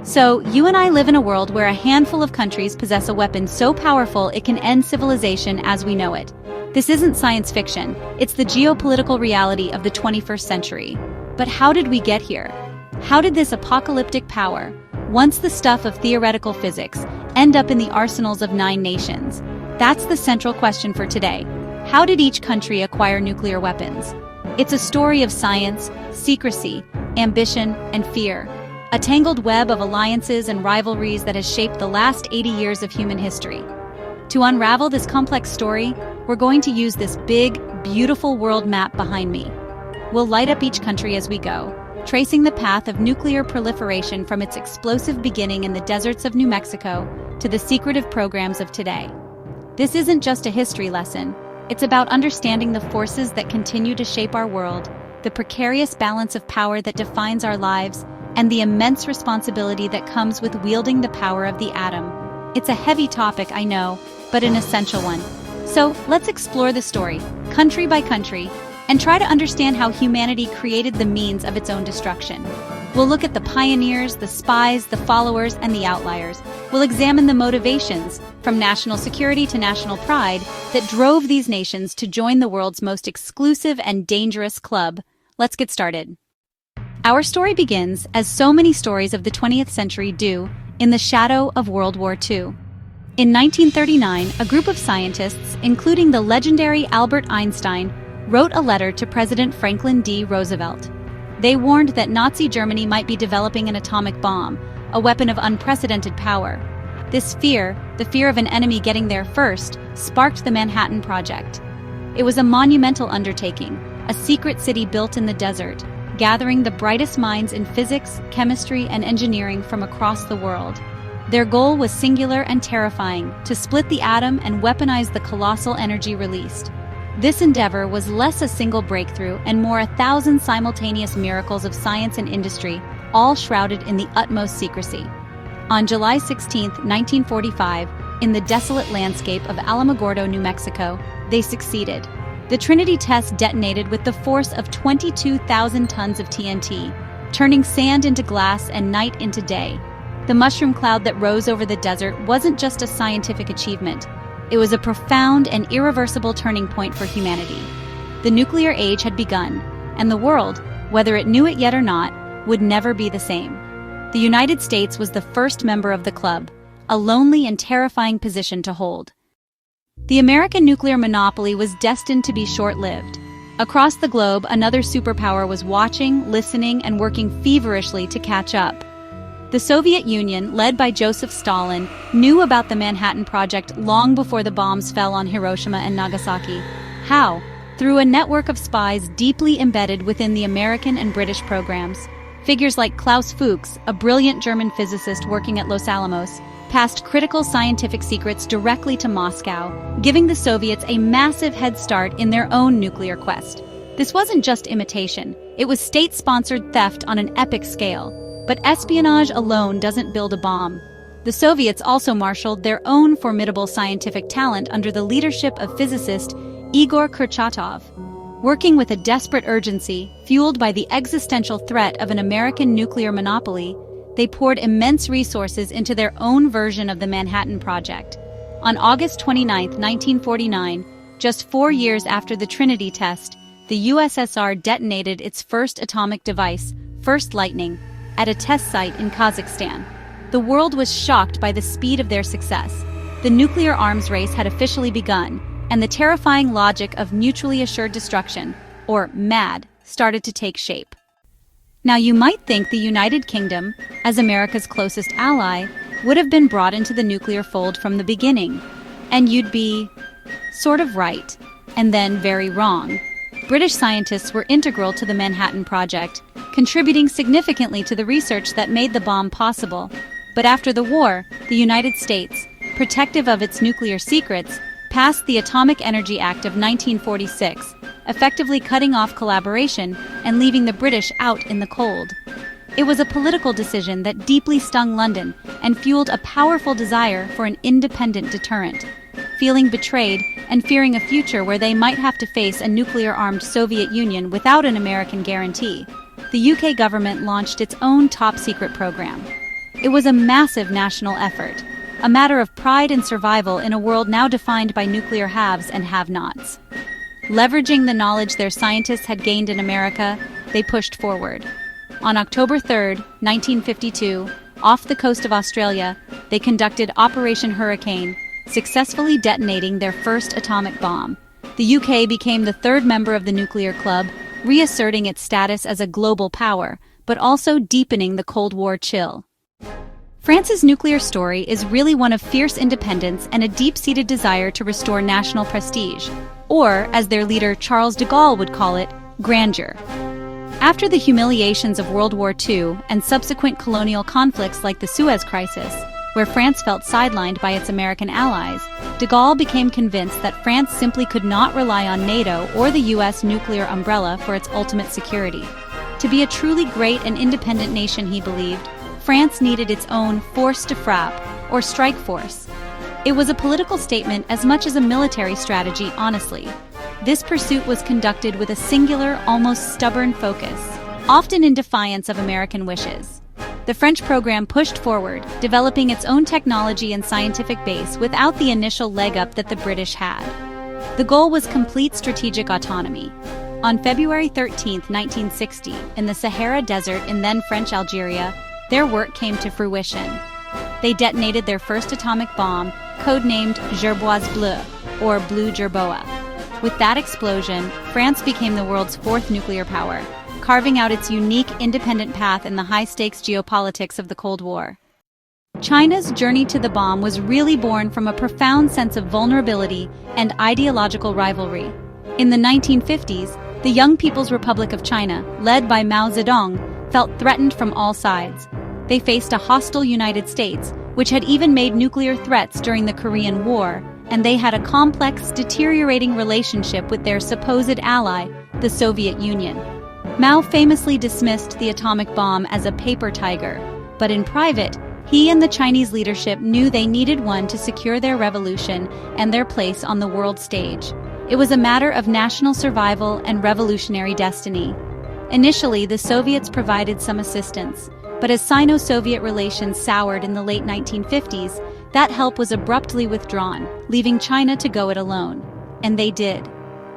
So, you and I live in a world where a handful of countries possess a weapon so powerful it can end civilization as we know it. This isn't science fiction, it's the geopolitical reality of the 21st century. But how did we get here? How did this apocalyptic power, once the stuff of theoretical physics, end up in the arsenals of 9 nations? That's the central question for today. How did each country acquire nuclear weapons? It's a story of science, secrecy, ambition, and fear. A tangled web of alliances and rivalries that has shaped the last 80 years of human history. To unravel this complex story, we're going to use this big, beautiful world map behind me. We'll light up each country as we go, tracing the path of nuclear proliferation from its explosive beginning in the deserts of New Mexico to the secretive programs of today. This isn't just a history lesson, it's about understanding the forces that continue to shape our world, the precarious balance of power that defines our lives, and the immense responsibility that comes with wielding the power of the atom. It's a heavy topic, I know, but an essential one. So let's explore the story, country by country, and try to understand how humanity created the means of its own destruction. We'll look at the pioneers, the spies, the followers, and the outliers. We'll examine the motivations, from national security to national pride, that drove these nations to join the world's most exclusive and dangerous club. Let's get started. Our story begins, as so many stories of the 20th century do, in the shadow of World War II. In 1939, a group of scientists, including the legendary Albert Einstein, wrote a letter to President Franklin D. Roosevelt. They warned that Nazi Germany might be developing an atomic bomb, a weapon of unprecedented power. This fear, the fear of an enemy getting there first, sparked the Manhattan Project. It was a monumental undertaking, a secret city built in the desert, gathering the brightest minds in physics, chemistry, and engineering from across the world. Their goal was singular and terrifying, to split the atom and weaponize the colossal energy released. This endeavor was less a single breakthrough and more 1,000 simultaneous miracles of science and industry, all shrouded in the utmost secrecy. On July 16, 1945, in the desolate landscape of Alamogordo, New Mexico, they succeeded. The Trinity test detonated with the force of 22,000 tons of TNT, turning sand into glass and night into day. The mushroom cloud that rose over the desert wasn't just a scientific achievement. It was a profound and irreversible turning point for humanity. The nuclear age had begun, and the world, whether it knew it yet or not, would never be the same. The United States was the first member of the club, a lonely and terrifying position to hold. The American nuclear monopoly was destined to be short-lived. Across the globe, another superpower was watching, listening, and working feverishly to catch up. The Soviet Union, led by Joseph Stalin, knew about the Manhattan Project long before the bombs fell on Hiroshima and Nagasaki. How? Through a network of spies deeply embedded within the American and British programs. Figures like Klaus Fuchs, a brilliant German physicist working at Los Alamos, passed critical scientific secrets directly to Moscow, giving the Soviets a massive head start in their own nuclear quest. This wasn't just imitation, it was state-sponsored theft on an epic scale. But espionage alone doesn't build a bomb. The Soviets also marshaled their own formidable scientific talent under the leadership of physicist Igor Kurchatov. Working with a desperate urgency, fueled by the existential threat of an American nuclear monopoly, they poured immense resources into their own version of the Manhattan Project. On August 29, 1949, just 4 years after the Trinity test, the USSR detonated its first atomic device, First Lightning, at a test site in Kazakhstan. The world was shocked by the speed of their success. The nuclear arms race had officially begun, and the terrifying logic of mutually assured destruction, or MAD, started to take shape. Now you might think the United Kingdom, as America's closest ally, would have been brought into the nuclear fold from the beginning, and you'd be sort of right, and then very wrong. British scientists were integral to the Manhattan Project, contributing significantly to the research that made the bomb possible. But after the war, the United States, protective of its nuclear secrets, passed the Atomic Energy Act of 1946, effectively cutting off collaboration and leaving the British out in the cold. It was a political decision that deeply stung London and fueled a powerful desire for an independent deterrent. Feeling betrayed and fearing a future where they might have to face a nuclear-armed Soviet Union without an American guarantee, the UK government launched its own top-secret program. It was a massive national effort, a matter of pride and survival in a world now defined by nuclear haves and have-nots. Leveraging the knowledge their scientists had gained in America, they pushed forward. On October 3, 1952, off the coast of Australia, they conducted Operation Hurricane, successfully detonating their first atomic bomb. The UK became the third member of the nuclear club, reasserting its status as a global power, but also deepening the Cold War chill. France's nuclear story is really one of fierce independence and a deep-seated desire to restore national prestige, or, as their leader Charles de Gaulle would call it, grandeur. After the humiliations of World War II and subsequent colonial conflicts like the Suez Crisis, where France felt sidelined by its American allies, de Gaulle became convinced that France simply could not rely on NATO or the US nuclear umbrella for its ultimate security. To be a truly great and independent nation, he believed, France needed its own force de frappe, or strike force. It was a political statement as much as a military strategy, honestly. This pursuit was conducted with a singular, almost stubborn focus, often in defiance of American wishes. The French program pushed forward, developing its own technology and scientific base without the initial leg up that the British had. The goal was complete strategic autonomy. On February 13, 1960, in the Sahara Desert in then-French Algeria, their work came to fruition. They detonated their first atomic bomb, codenamed Gerboise Bleue, or Blue Jerboa. With that explosion, France became the world's fourth nuclear power, carving out its unique independent path in the high-stakes geopolitics of the Cold War. China's journey to the bomb was really born from a profound sense of vulnerability and ideological rivalry. In the 1950s, the Young People's Republic of China, led by Mao Zedong, felt threatened from all sides. They faced a hostile United States, which had even made nuclear threats during the Korean War, and they had a complex, deteriorating relationship with their supposed ally, the Soviet Union. Mao famously dismissed the atomic bomb as a paper tiger, but in private, he and the Chinese leadership knew they needed one to secure their revolution and their place on the world stage. It was a matter of national survival and revolutionary destiny. Initially, the Soviets provided some assistance, but as Sino-Soviet relations soured in the late 1950s, that help was abruptly withdrawn, leaving China to go it alone. And they did.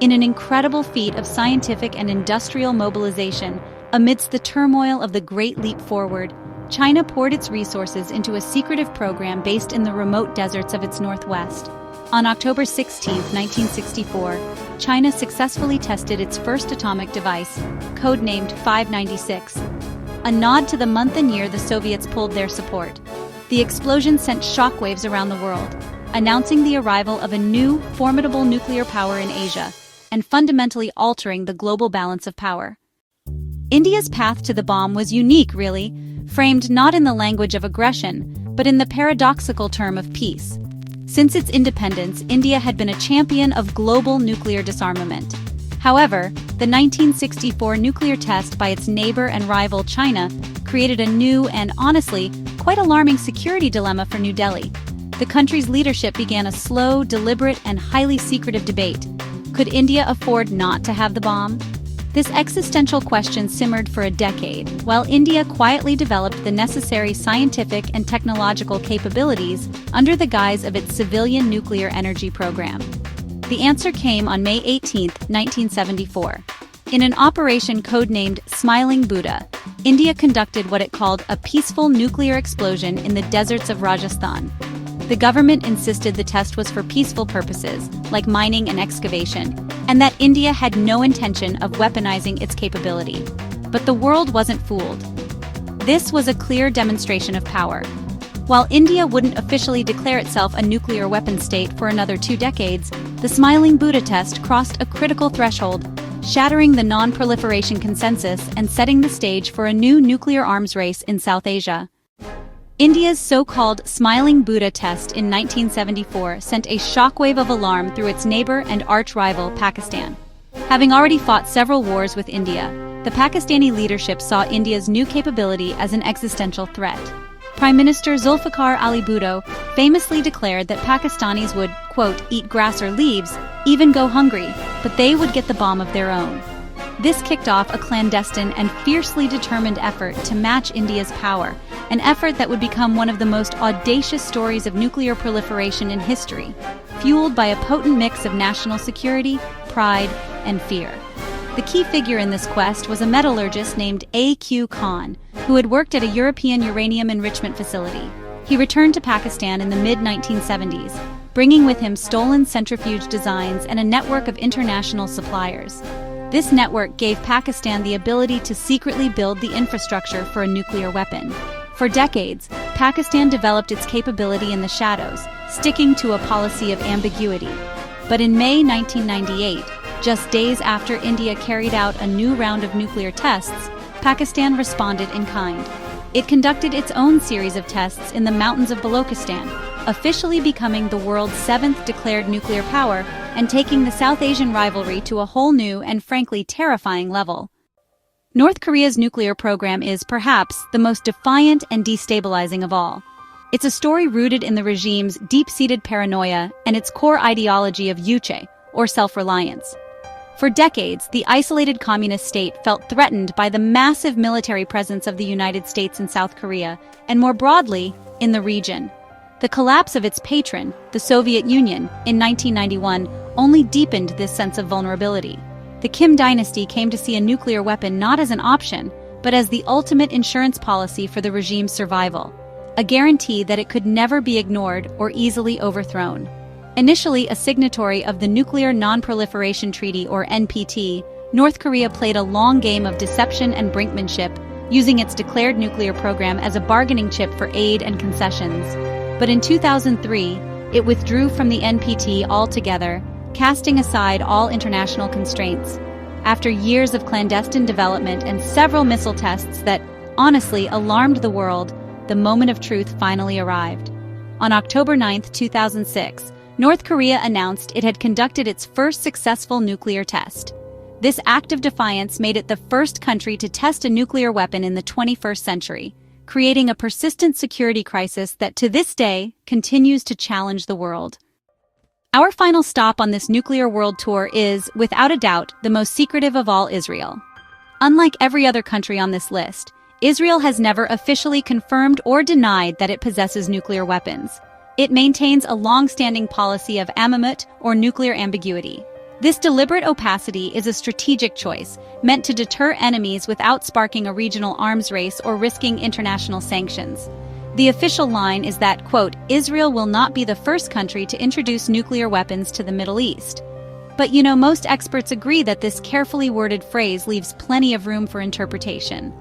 In an incredible feat of scientific and industrial mobilization, amidst the turmoil of the Great Leap Forward, China poured its resources into a secretive program based in the remote deserts of its northwest. On October 16, 1964, China successfully tested its first atomic device, codenamed 596. A nod to the month and year the Soviets pulled their support. The explosion sent shockwaves around the world, announcing the arrival of a new, formidable nuclear power in Asia, and fundamentally altering the global balance of power. India's path to the bomb was unique, really, framed not in the language of aggression, but in the paradoxical term of peace. Since its independence, India had been a champion of global nuclear disarmament. However, the 1964 nuclear test by its neighbor and rival China created a new and, honestly, quite alarming security dilemma for New Delhi. The country's leadership began a slow, deliberate, and highly secretive debate. Could India afford not to have the bomb? This existential question simmered for a decade, while India quietly developed the necessary scientific and technological capabilities under the guise of its civilian nuclear energy program. The answer came on May 18, 1974. In an operation codenamed Smiling Buddha, India conducted what it called a peaceful nuclear explosion in the deserts of Rajasthan. The government insisted the test was for peaceful purposes, like mining and excavation, and that India had no intention of weaponizing its capability. But the world wasn't fooled. This was a clear demonstration of power. While India wouldn't officially declare itself a nuclear weapon state for another 2 decades, the Smiling Buddha test crossed a critical threshold, shattering the non-proliferation consensus and setting the stage for a new nuclear arms race in South Asia. India's so-called Smiling Buddha test in 1974 sent a shockwave of alarm through its neighbor and arch-rival Pakistan. Having already fought several wars with India, the Pakistani leadership saw India's new capability as an existential threat. Prime Minister Zulfikar Ali Bhutto famously declared that Pakistanis would, quote, eat grass or leaves, even go hungry, but they would get the bomb of their own. This kicked off a clandestine and fiercely determined effort to match India's power, an effort that would become one of the most audacious stories of nuclear proliferation in history, fueled by a potent mix of national security, pride, and fear. The key figure in this quest was a metallurgist named A.Q. Khan, who had worked at a European uranium enrichment facility. He returned to Pakistan in the mid-1970s, bringing with him stolen centrifuge designs and a network of international suppliers. This network gave Pakistan the ability to secretly build the infrastructure for a nuclear weapon. For decades, Pakistan developed its capability in the shadows, sticking to a policy of ambiguity. But in May 1998, just days after India carried out a new round of nuclear tests, Pakistan responded in kind. It conducted its own series of tests in the mountains of Balochistan, officially becoming the world's 7th declared nuclear power and taking the South Asian rivalry to a whole new and frankly terrifying level. North Korea's nuclear program is, perhaps, the most defiant and destabilizing of all. It's a story rooted in the regime's deep-seated paranoia and its core ideology of yuche, or self-reliance. For decades, the isolated communist state felt threatened by the massive military presence of the United States in South Korea, and more broadly, in the region. The collapse of its patron, the Soviet Union, in 1991 only deepened this sense of vulnerability. The Kim dynasty came to see a nuclear weapon not as an option, but as the ultimate insurance policy for the regime's survival, a guarantee that it could never be ignored or easily overthrown. Initially a signatory of the Nuclear Non-Proliferation Treaty, or NPT, North Korea played a long game of deception and brinkmanship, using its declared nuclear program as a bargaining chip for aid and concessions. But in 2003, it withdrew from the NPT altogether, casting aside all international constraints. After years of clandestine development and several missile tests that, honestly, alarmed the world, the moment of truth finally arrived. On October 9, 2006, North Korea announced it had conducted its first successful nuclear test. This act of defiance made it the first country to test a nuclear weapon in the 21st century, creating a persistent security crisis that to this day continues to challenge the world. Our final stop on this nuclear world tour is, without a doubt, the most secretive of all: Israel. Unlike every other country on this list, Israel has never officially confirmed or denied that it possesses nuclear weapons. It maintains a long-standing policy of amimut, or nuclear ambiguity. This deliberate opacity is a strategic choice, meant to deter enemies without sparking a regional arms race or risking international sanctions. The official line is that, quote, Israel will not be the first country to introduce nuclear weapons to the Middle East. But most experts agree that this carefully worded phrase leaves plenty of room for interpretation.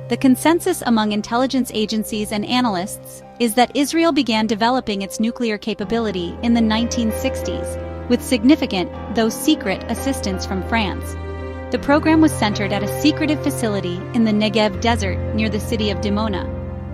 The consensus among intelligence agencies and analysts is that Israel began developing its nuclear capability in the 1960s, with significant, though secret, assistance from France. The program was centered at a secretive facility in the Negev desert near the city of Dimona.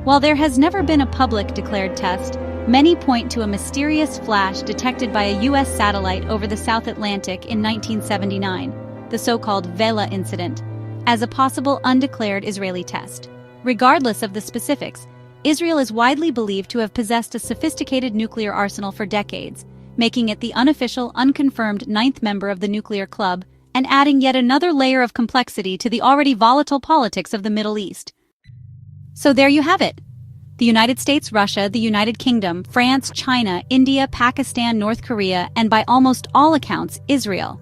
While there has never been a public declared test, many point to a mysterious flash detected by a U.S. satellite over the South Atlantic in 1979, the so-called Vela incident, as a possible undeclared Israeli test. Regardless of the specifics, Israel is widely believed to have possessed a sophisticated nuclear arsenal for decades, making it the unofficial, unconfirmed 9th member of the nuclear club and adding yet another layer of complexity to the already volatile politics of the Middle East. So there you have it. The United States, Russia, the United Kingdom, France, China, India, Pakistan, North Korea, and by almost all accounts, Israel.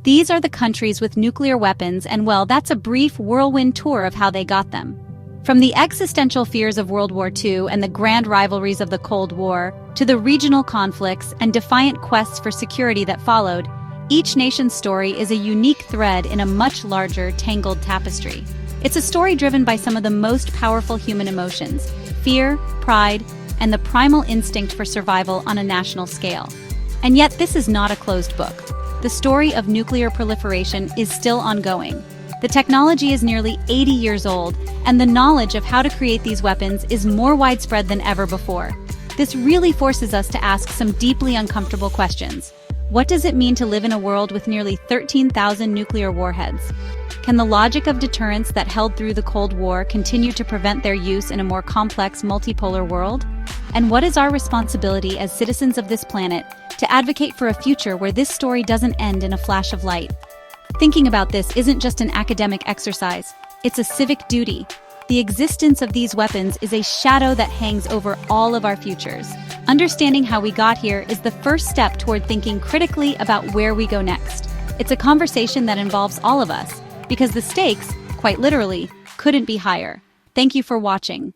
These are the countries with nuclear weapons, and well, that's a brief whirlwind tour of how they got them. From the existential fears of World War II and the grand rivalries of the Cold War, to the regional conflicts and defiant quests for security that followed, each nation's story is a unique thread in a much larger, tangled tapestry. It's a story driven by some of the most powerful human emotions: fear, pride, and the primal instinct for survival on a national scale. And yet, this is not a closed book. The story of nuclear proliferation is still ongoing. The technology is nearly 80 years old, and the knowledge of how to create these weapons is more widespread than ever before. This really forces us to ask some deeply uncomfortable questions. What does it mean to live in a world with nearly 13,000 nuclear warheads? Can the logic of deterrence that held through the Cold War continue to prevent their use in a more complex, multipolar world? And what is our responsibility as citizens of this planet to advocate for a future where this story doesn't end in a flash of light? Thinking about this isn't just an academic exercise, it's a civic duty. The existence of these weapons is a shadow that hangs over all of our futures. Understanding how we got here is the first step toward thinking critically about where we go next. It's a conversation that involves all of us, because the stakes, quite literally, couldn't be higher. Thank you for watching.